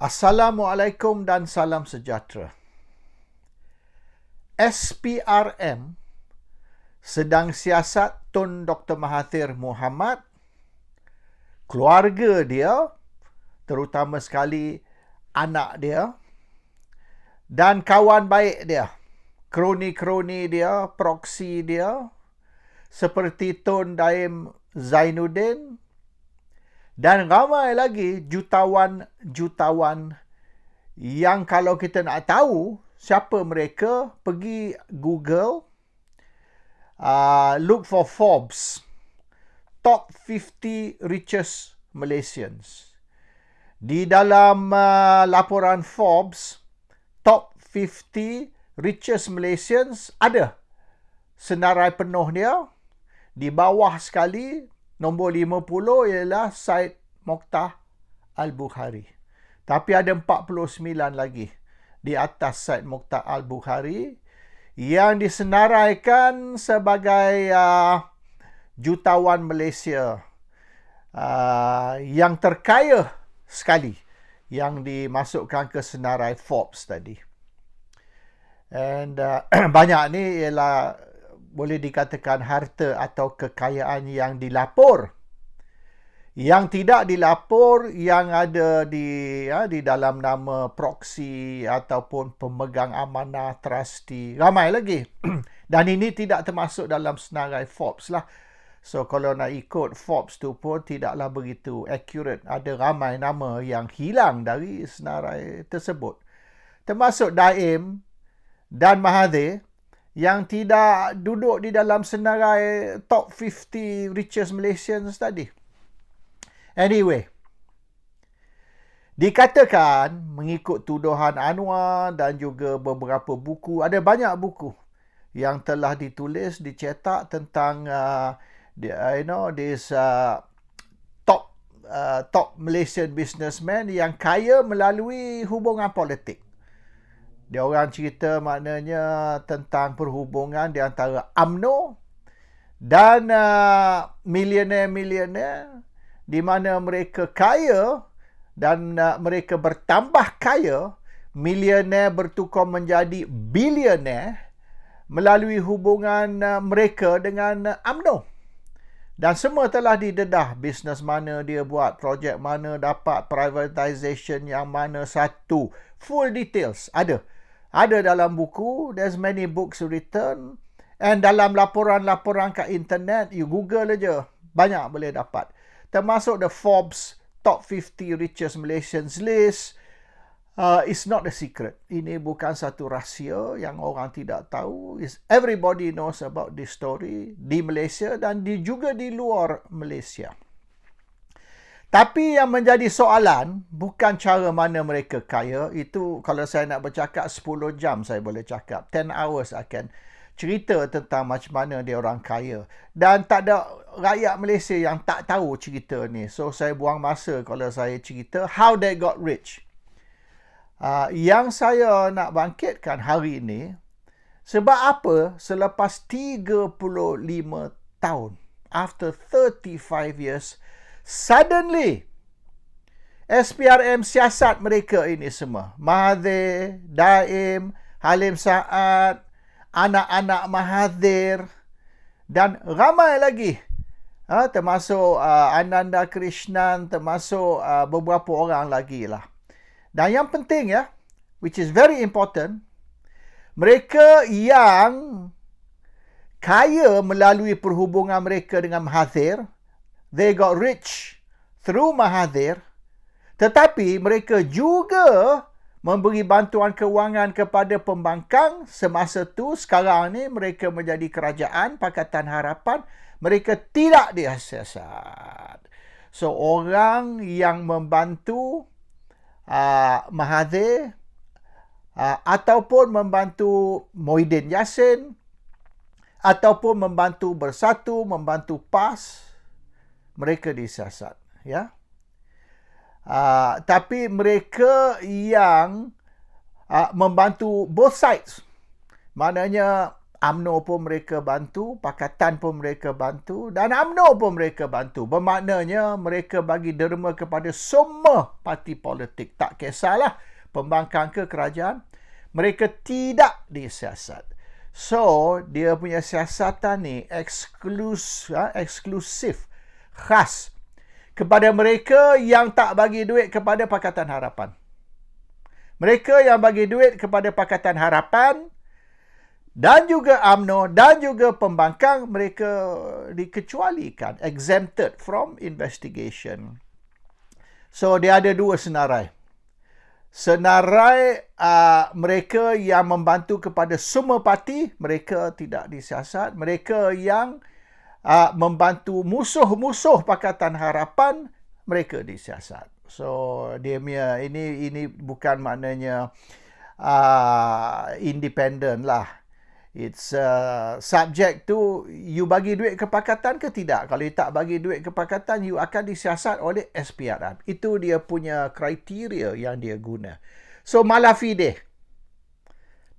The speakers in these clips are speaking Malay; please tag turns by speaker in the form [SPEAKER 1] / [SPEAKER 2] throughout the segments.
[SPEAKER 1] Assalamualaikum dan salam sejahtera. SPRM sedang siasat Tun Dr. Mahathir Mohamad, keluarga dia, terutama sekali anak dia, dan kawan baik dia, kroni-kroni dia, proksi dia, seperti Tun Daim Zainuddin, dan ramai lagi jutawan-jutawan yang kalau kita nak tahu siapa mereka, pergi Google, look for Forbes, top 50 richest Malaysians. Di dalam laporan Forbes, top 50 richest Malaysians ada senarai penuh dia. Di bawah sekali, nombor 50 ialah Syed Mokhtar Al-Bukhari. Tapi ada 49 lagi di atas Syed Mokhtar Al-Bukhari yang disenaraikan sebagai jutawan Malaysia yang terkaya sekali yang dimasukkan ke senarai Forbes tadi. And banyak ni ialah boleh dikatakan harta atau kekayaan yang dilapor. Yang tidak dilapor yang ada di dalam nama proksi ataupun pemegang amanah, trustee, ramai lagi. Dan ini tidak termasuk dalam senarai Forbes lah. So kalau nak ikut Forbes tu pun tidaklah begitu accurate. Ada ramai nama yang hilang dari senarai tersebut. Termasuk Daim dan Mahathir yang tidak duduk di dalam senarai top 50 richest Malaysians tadi. Anyway, dikatakan mengikut tuduhan Anwar dan juga beberapa buku, ada banyak buku yang telah ditulis, dicetak tentang top Malaysian businessman yang kaya melalui hubungan politik. Dia orang cerita maknanya tentang perhubungan di antara UMNO dan milioner-milioner di mana mereka kaya dan mereka bertambah kaya, milioner bertukar menjadi bilioner melalui hubungan mereka dengan UMNO. Dan semua telah didedah bisnes mana dia buat, projek mana dapat, privatisation yang mana satu. Full details ada. Ada dalam buku, there's many books written, and dalam laporan-laporan kat internet, you Google aja, banyak boleh dapat. Termasuk the Forbes top 50 richest Malaysians list. It's not a secret. Ini bukan satu rahsia yang orang tidak tahu. Everybody knows about this story di Malaysia dan juga di luar Malaysia. Tapi yang menjadi soalan bukan cara mana mereka kaya. Itu kalau saya nak bercakap 10 jam saya boleh cakap. 10 hours akan cerita tentang macam mana dia orang kaya. Dan tak ada rakyat Malaysia yang tak tahu cerita ni. So saya buang masa kalau saya cerita how they got rich. Yang saya nak bangkitkan hari ini, sebab apa selepas 35 tahun, after 35 years, suddenly SPRM siasat mereka ini semua. Mahathir, Daim, Halim Saad, anak-anak Mahathir dan ramai lagi. Termasuk Ananda Krishnan, termasuk beberapa orang lagi lah. Dan yang penting which is very important, mereka yang kaya melalui perhubungan mereka dengan Mahathir, they got rich through Mahathir, tetapi mereka juga memberi bantuan kewangan kepada pembangkang semasa tu. Sekarang ni mereka menjadi kerajaan Pakatan Harapan, mereka tidak disiasat. So orang yang membantu Mahathir ataupun membantu Muhyiddin Yassin ataupun membantu Bersatu, membantu PAS, mereka disiasat, tapi mereka yang membantu both sides, maknanya UMNO pun mereka bantu, Pakatan pun mereka bantu, dan UMNO pun mereka bantu. Bermaknanya mereka bagi derma kepada semua parti politik. Tak kisahlah pembangkang ke kerajaan, mereka tidak disiasat. So, dia punya siasatan ni eksklusif, khas kepada mereka yang tak bagi duit kepada Pakatan Harapan. Mereka yang bagi duit kepada Pakatan Harapan dan juga UMNO dan juga pembangkang, mereka dikecualikan, exempted from investigation. So, dia ada dua senarai. Senarai mereka yang membantu kepada semua parti, mereka tidak disiasat. Mereka yang membantu musuh-musuh Pakatan Harapan, mereka disiasat. So, dia punya ini bukan maknanya independent lah. It's subject to you bagi duit ke Pakatan ke tidak. Kalau you tak bagi duit ke Pakatan, you akan disiasat oleh SPRM. Itu dia punya kriteria yang dia guna. So, mala fide.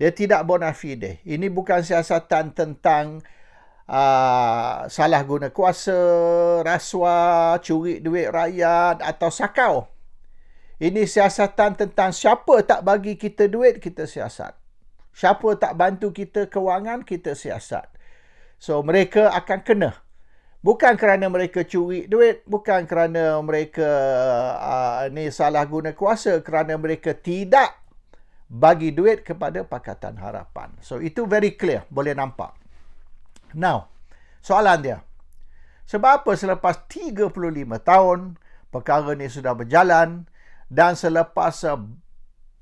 [SPEAKER 1] Dia tidak bona fide. Ini bukan siasatan tentang salah guna kuasa, rasuah, curi duit rakyat atau sakau. Ini siasatan tentang siapa tak bagi kita duit, kita siasat. Siapa tak bantu kita kewangan, kita siasat. So, mereka akan kena. Bukan kerana mereka curi duit, bukan kerana mereka ni salah guna kuasa, kerana mereka tidak bagi duit kepada Pakatan Harapan. So, itu very clear, boleh nampak. Now, soalan dia. Sebab apa selepas 35 tahun, perkara ni sudah berjalan, dan selepas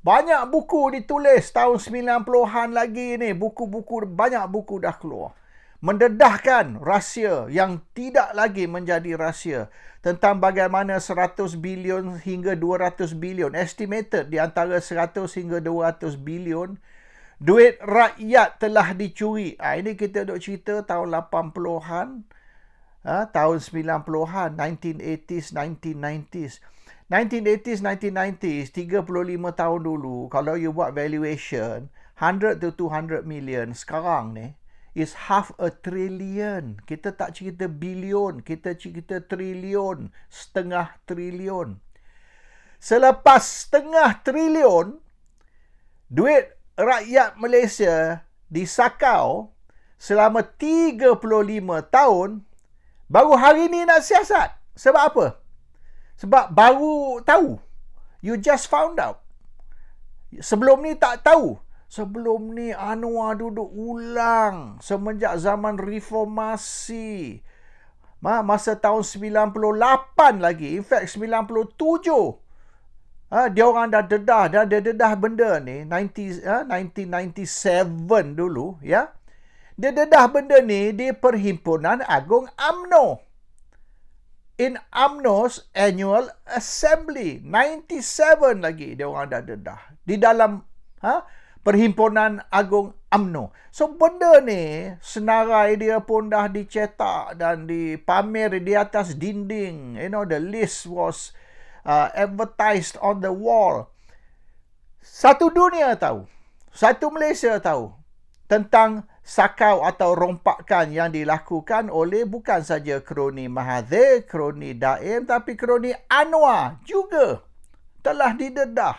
[SPEAKER 1] banyak buku ditulis tahun 90-an lagi ni, banyak buku dah keluar. Mendedahkan rahsia yang tidak lagi menjadi rahsia tentang bagaimana 100 bilion hingga 200 bilion, estimated di antara 100 hingga 200 bilion, duit rakyat telah dicuri. Ini kita duk cerita tahun 80-an, tahun 90-an, 1980s, 1990s. 1980s, 1990s, 35 tahun dulu, kalau you buat valuation, 100 to 200 million, sekarang ni, is $500 billion. Kita tak cerita bilion, kita cerita trilion, setengah trilion. Selepas setengah trilion, duit rakyat Malaysia disakau selama 35 tahun, baru hari ni nak siasat. Sebab apa? Sebab baru tahu. You just found out. Sebelum ni tak tahu. Sebelum ni Anwar duduk ulang semenjak zaman reformasi. Masa tahun 98 lagi. In fact, 97. Dia orang dah dedah. Dan dia dedah benda ni 1997 dulu. Ya. Dia dedah benda ni di Perhimpunan Agung UMNO. In UMNO's Annual Assembly. 97 lagi dia orang dah dedah. Di dalam Perhimpunan Agung UMNO. So, benda ni, senarai dia pun dah dicetak dan dipamer di atas dinding. You know, the list was advertised on the wall. Satu dunia tahu. Satu Malaysia tahu tentang sakau atau rompakan yang dilakukan oleh bukan saja kroni Mahathir, kroni Daim, tapi kroni Anwar juga telah didedah.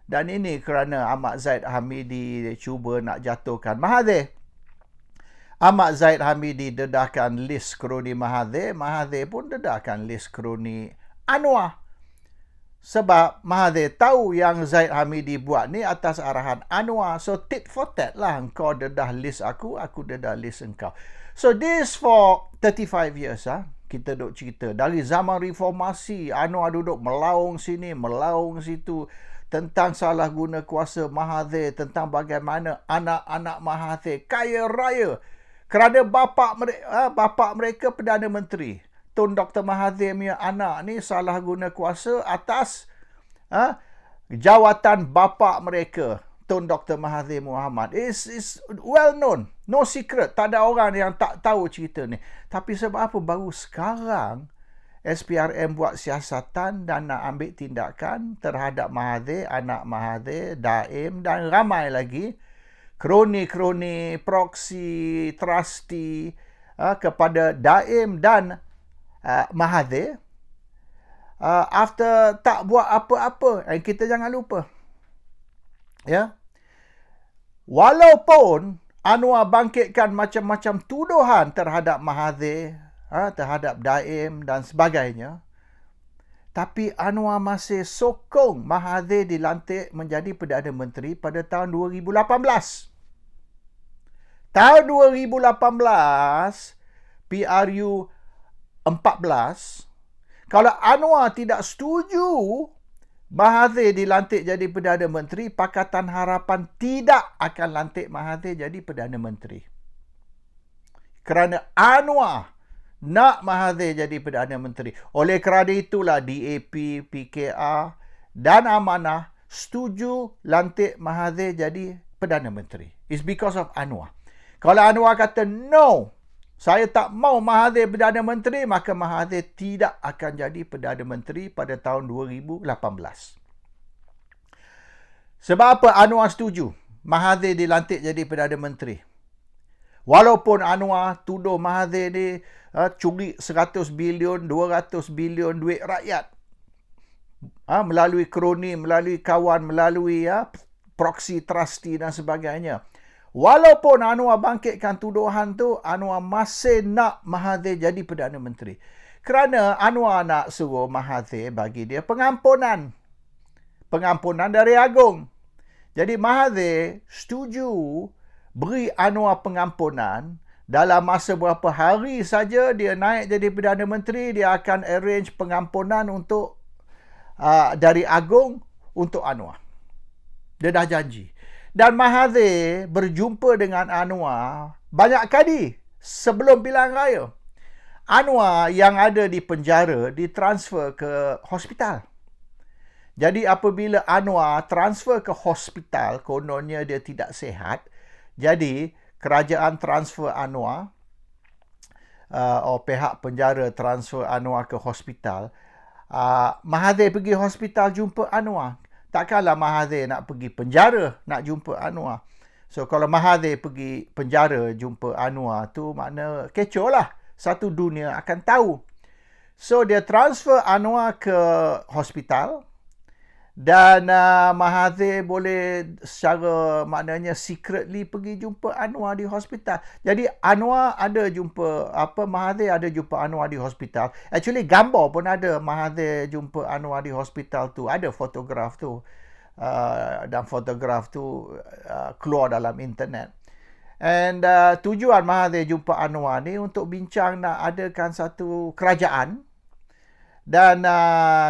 [SPEAKER 1] Dan ini kerana Ahmad Zahid Hamidi cuba nak jatuhkan Mahathir. Ahmad Zahid Hamidi dedahkan list kroni Mahathir, Mahathir pun dedahkan list kroni Anwar. Sebab Mahathir tahu yang Zahid Hamidi buat ni atas arahan Anwar. So, tit for tat lah. Engkau dedah list aku dedah list engkau. So, this for 35 years. Kita duk cerita. Dari zaman reformasi, Anwar duduk melaung sini, melaung situ. Tentang salah guna kuasa Mahathir. Tentang bagaimana anak-anak Mahathir kaya raya. Kerana bapa mereka Perdana Menteri. Tun Dr. Mahathir punya anak ni salah guna kuasa atas jawatan bapa mereka, Tun Dr. Mahathir Mohamad. It's well known. No secret. Tak ada orang yang tak tahu cerita ni. Tapi sebab apa baru sekarang SPRM buat siasatan dan nak ambil tindakan terhadap Mahathir, anak Mahathir, Daim dan ramai lagi kroni-kroni, proksi, trustee kepada Daim dan Mahathir, after tak buat apa-apa. Dan kita jangan lupa, ya, walaupun Anwar bangkitkan macam-macam tuduhan terhadap Mahathir, terhadap Daim dan sebagainya, tapi Anwar masih sokong Mahathir dilantik menjadi Perdana Menteri pada tahun 2018. Tahun 2018, PRU 14, kalau Anwar tidak setuju Mahathir dilantik jadi Perdana Menteri, Pakatan Harapan tidak akan lantik Mahathir jadi Perdana Menteri. Kerana Anwar nak Mahathir jadi Perdana Menteri. Oleh kerana itulah DAP, PKR dan Amanah setuju lantik Mahathir jadi Perdana Menteri. It's because of Anwar. Kalau Anwar kata, no, saya tak mau Mahathir Perdana Menteri, maka Mahathir tidak akan jadi Perdana Menteri pada tahun 2018. Sebab apa Anwar setuju Mahathir dilantik jadi Perdana Menteri? Walaupun Anwar tuduh Mahathir ni curi 100 bilion, 200 bilion duit rakyat, melalui kroni, melalui kawan, melalui proksi, trustee dan sebagainya. Walaupun Anwar bangkitkan tuduhan tu, Anwar masih nak Mahathir jadi Perdana Menteri. Kerana Anwar nak suruh Mahathir bagi dia pengampunan. Pengampunan dari Agung. Jadi Mahathir setuju beri Anwar pengampunan. Dalam masa berapa hari saja dia naik jadi Perdana Menteri, dia akan arrange pengampunan untuk dari Agung untuk Anwar. Dia dah janji. Dan Mahathir berjumpa dengan Anwar banyak kali sebelum pilihan raya. Anwar yang ada di penjara ditransfer ke hospital. Jadi apabila Anwar transfer ke hospital, kononnya dia tidak sihat, jadi kerajaan transfer Anwar, pihak penjara transfer Anwar ke hospital. Mahathir pergi hospital jumpa Anwar. Takkanlah Mahathir nak pergi penjara nak jumpa Anwar. So kalau Mahathir pergi penjara jumpa Anwar tu makna kecoh lah. Satu dunia akan tahu. So dia transfer Anwar ke hospital. Dan Mahathir boleh secara maknanya secretly pergi jumpa Anwar di hospital. Jadi Anwar ada jumpa, Mahathir ada jumpa Anwar di hospital. Actually gambar pun ada Mahathir jumpa Anwar di hospital tu. Ada fotograf tu. Dan fotograf tu keluar dalam internet. And tujuan Mahathir jumpa Anwar ni untuk bincang nak adakan satu kerajaan. Dan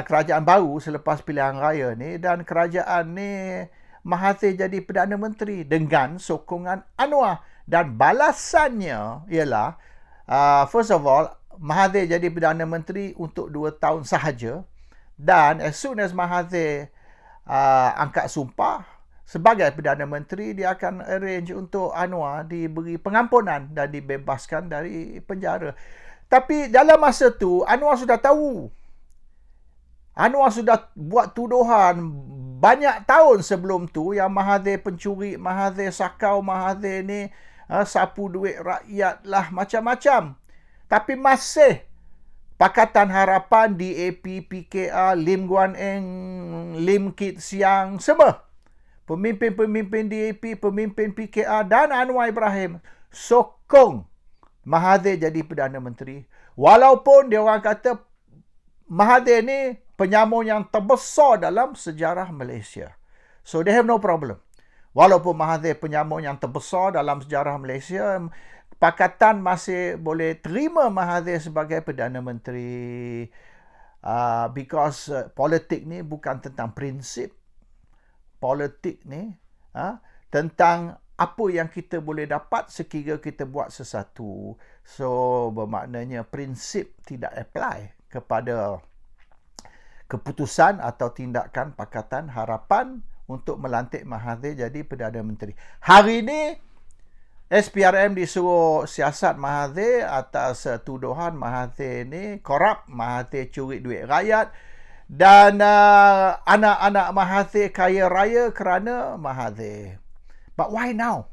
[SPEAKER 1] kerajaan baru selepas pilihan raya ni, dan kerajaan ni Mahathir jadi Perdana Menteri dengan sokongan Anwar. Dan balasannya ialah, first of all, Mahathir jadi Perdana Menteri untuk 2 tahun sahaja. Dan as soon as Mahathir angkat sumpah sebagai Perdana Menteri, dia akan arrange untuk Anwar diberi pengampunan dan dibebaskan dari penjara. Tapi dalam masa tu, Anwar sudah tahu. Anwar sudah buat tuduhan banyak tahun sebelum tu yang Mahathir pencuri, Mahathir sakau, Mahathir ni sapu duit rakyat lah, macam-macam. Tapi masih Pakatan Harapan, DAP, PKR, Lim Guan Eng, Lim Kit Siang, semua pemimpin-pemimpin DAP, pemimpin PKR dan Anwar Ibrahim sokong Mahathir jadi Perdana Menteri. Walaupun dia orang kata Mahathir ni penyamun yang terbesar dalam sejarah Malaysia. So they have no problem. Walaupun Mahathir penyamun yang terbesar dalam sejarah Malaysia, Pakatan masih boleh terima Mahathir sebagai Perdana Menteri. Because politik ni bukan tentang prinsip. Politik ni tentang apa yang kita boleh dapat sekiranya kita buat sesuatu. So bermaknanya prinsip tidak apply kepada keputusan atau tindakan Pakatan Harapan untuk melantik Mahathir jadi Perdana Menteri. Hari ini SPRM disuruh siasat Mahathir atas tuduhan Mahathir ni korup, Mahathir curi duit rakyat dan anak-anak Mahathir kaya raya kerana Mahathir. But why now?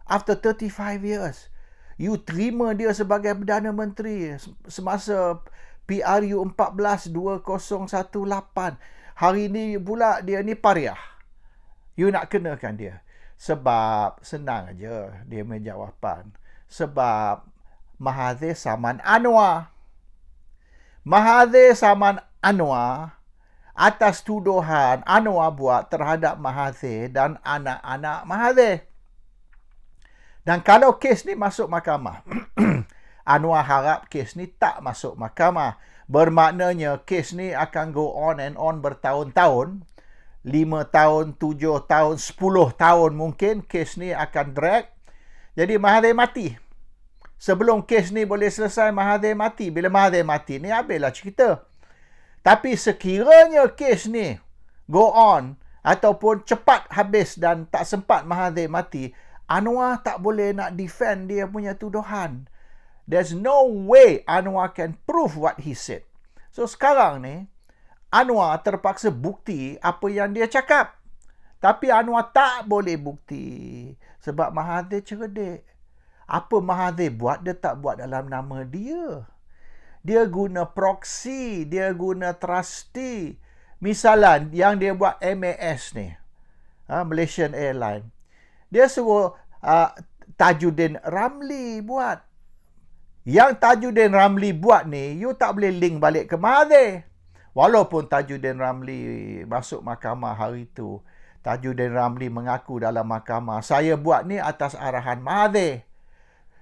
[SPEAKER 1] After 35 years. You terima dia sebagai Perdana Menteri semasa PRU 14-2018. Hari ni pula dia ni pariah. You nak kenakan dia. Sebab senang aja dia punya jawapan. Sebab Mahathir Saman Anwar. Mahathir Saman Anwar atas tuduhan Anwar buat terhadap Mahathir dan anak-anak Mahathir. Dan kalau kes ni masuk mahkamah, Anwar harap kes ni tak masuk mahkamah. Bermaknanya kes ni akan go on and on bertahun-tahun. 5 tahun, 7 tahun, 10 tahun mungkin kes ni akan drag. Jadi Mahathir mati. Sebelum kes ni boleh selesai, Mahathir mati. Bila Mahathir mati ni habislah cerita. Tapi sekiranya kes ni go on ataupun cepat habis dan tak sempat Mahathir mati, Anwar tak boleh nak defend dia punya tuduhan. There's no way Anwar can prove what he said. So sekarang ni, Anwar terpaksa bukti apa yang dia cakap. Tapi Anwar tak boleh bukti. Sebab Mahathir cerdik. Apa Mahathir buat, dia tak buat dalam nama dia. Dia guna proxy, dia guna trustee. Misalan, yang dia buat MAS ni, Malaysian Airlines. Dia suruh Tajuddin Ramli buat. Yang Tajuddin Ramli buat ni, you tak boleh link balik ke Mahathir. Walaupun Tajuddin Ramli masuk mahkamah hari tu, Tajuddin Ramli mengaku dalam mahkamah, saya buat ni atas arahan Mahathir.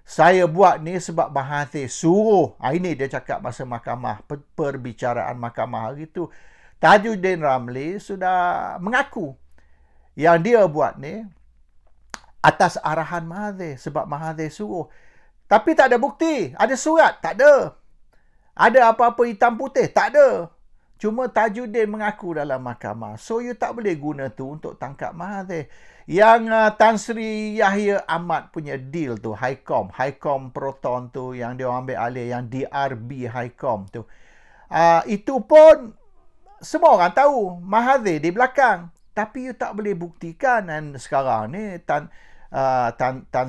[SPEAKER 1] Saya buat ni sebab Mahathir suruh. Ini dia cakap masa mahkamah, perbicaraan mahkamah hari tu. Tajuddin Ramli sudah mengaku yang dia buat ni atas arahan Mahathir sebab Mahathir suruh. Tapi tak ada bukti. Ada surat? Tak ada. Ada apa-apa hitam putih? Tak ada. Cuma Tajuddin mengaku dalam mahkamah. So, you tak boleh guna tu untuk tangkap Mahathir. Yang Tan Sri Yahya Ahmad punya deal tu, Highcom Proton tu, yang dia ambil alih, yang DRB Highcom tu. Itu pun semua orang tahu. Mahathir di belakang. Tapi you tak boleh buktikan. Dan sekarang ni, Tan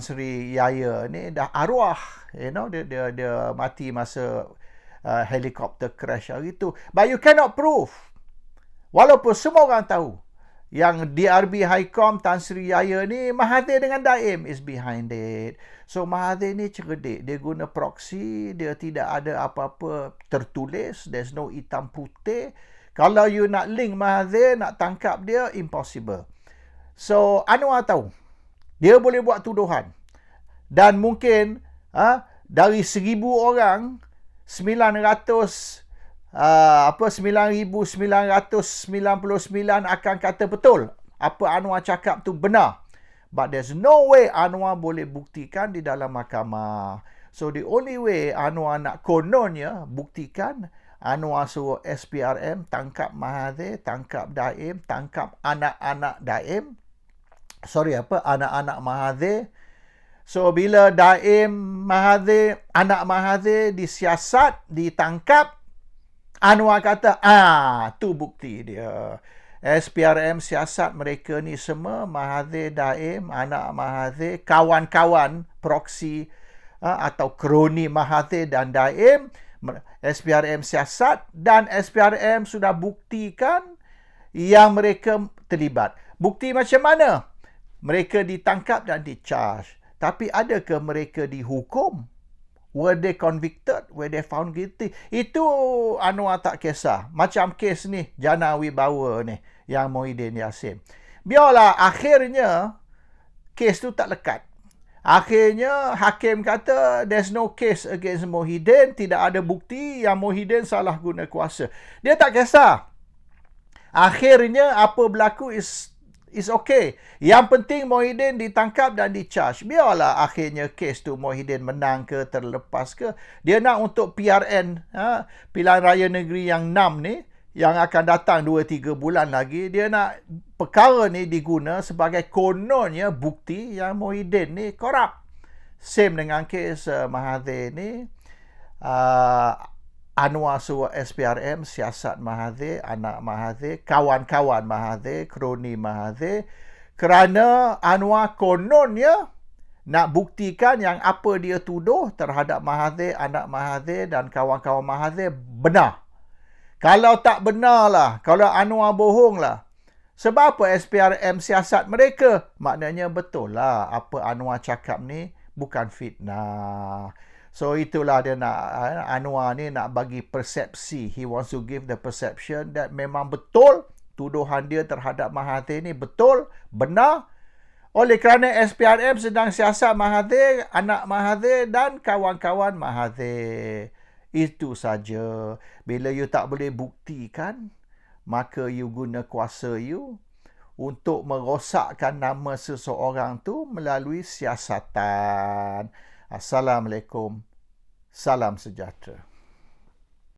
[SPEAKER 1] Sri Yahya ni dah arwah. You know, dia mati masa helikopter crash hari tu. But you cannot prove. Walaupun semua orang tahu yang DRB Highcom Tan Sri Yahya ni, Mahathir dengan Daim is behind it. So Mahathir ni cerdik. Dia guna proxy. Dia tidak ada apa-apa tertulis. There's no hitam putih. Kalau you nak link Mahathir, nak tangkap dia, impossible. So Anwar tahu. Dia boleh buat tuduhan. Dan mungkin dari 1,000 orang, 9,999 akan kata betul apa Anwar cakap tu benar. But there's no way Anwar boleh buktikan di dalam mahkamah. So the only way Anwar nak kononnya buktikan, Anwar suruh SPRM tangkap Mahathir, tangkap Daim, tangkap anak-anak Daim. Anak-anak Mahathir. So, bila Daim Mahathir, anak Mahathir disiasat, ditangkap, Anwar kata, tu bukti dia. SPRM siasat mereka ni semua, Mahathir, Daim, anak Mahathir, kawan-kawan proxy atau kroni Mahathir dan Daim, SPRM siasat dan SPRM sudah buktikan yang mereka terlibat. Bukti macam mana? Mereka ditangkap dan di-charge. Tapi adakah mereka dihukum? Were they convicted? Were they found guilty? Itu Anwar tak kisah. Macam kes ni, Jana Wibawa ni, yang Muhyiddin Yassin. Biarlah akhirnya, kes tu tak lekat. Akhirnya, hakim kata, there's no case against Muhyiddin. Tidak ada bukti yang Muhyiddin salah guna kuasa. Dia tak kisah. Akhirnya, apa berlaku is okay. Yang penting Muhyiddin ditangkap dan di-charge. Biarlah akhirnya kes tu Muhyiddin menang ke, terlepas ke. Dia nak untuk PRN, Pilihan Raya Negeri yang 6 ni, yang akan datang 2-3 bulan lagi, dia nak perkara ni diguna sebagai kononnya bukti yang Muhyiddin ni korup. Same dengan kes Mahathir ni. Anwar suruh SPRM siasat Mahathir, anak Mahathir, kawan-kawan Mahathir, kroni Mahathir, kerana Anwar kononnya nak buktikan yang apa dia tuduh terhadap Mahathir, anak Mahathir dan kawan-kawan Mahathir benar. Kalau tak benar lah, kalau Anwar bohong lah. Sebab apa SPRM siasat mereka? Maknanya betul lah apa Anwar cakap ni bukan fitnah. So itulah dia nak, Anwar ni nak bagi persepsi. He wants to give the perception that memang betul tuduhan dia terhadap Mahathir ni betul, benar. Oleh kerana SPRM sedang siasat Mahathir, anak Mahathir dan kawan-kawan Mahathir. Itu saja. Bila you tak boleh buktikan, maka you guna kuasa you untuk merosakkan nama seseorang tu melalui siasatan. Assalamualaikum. Salam sejahtera.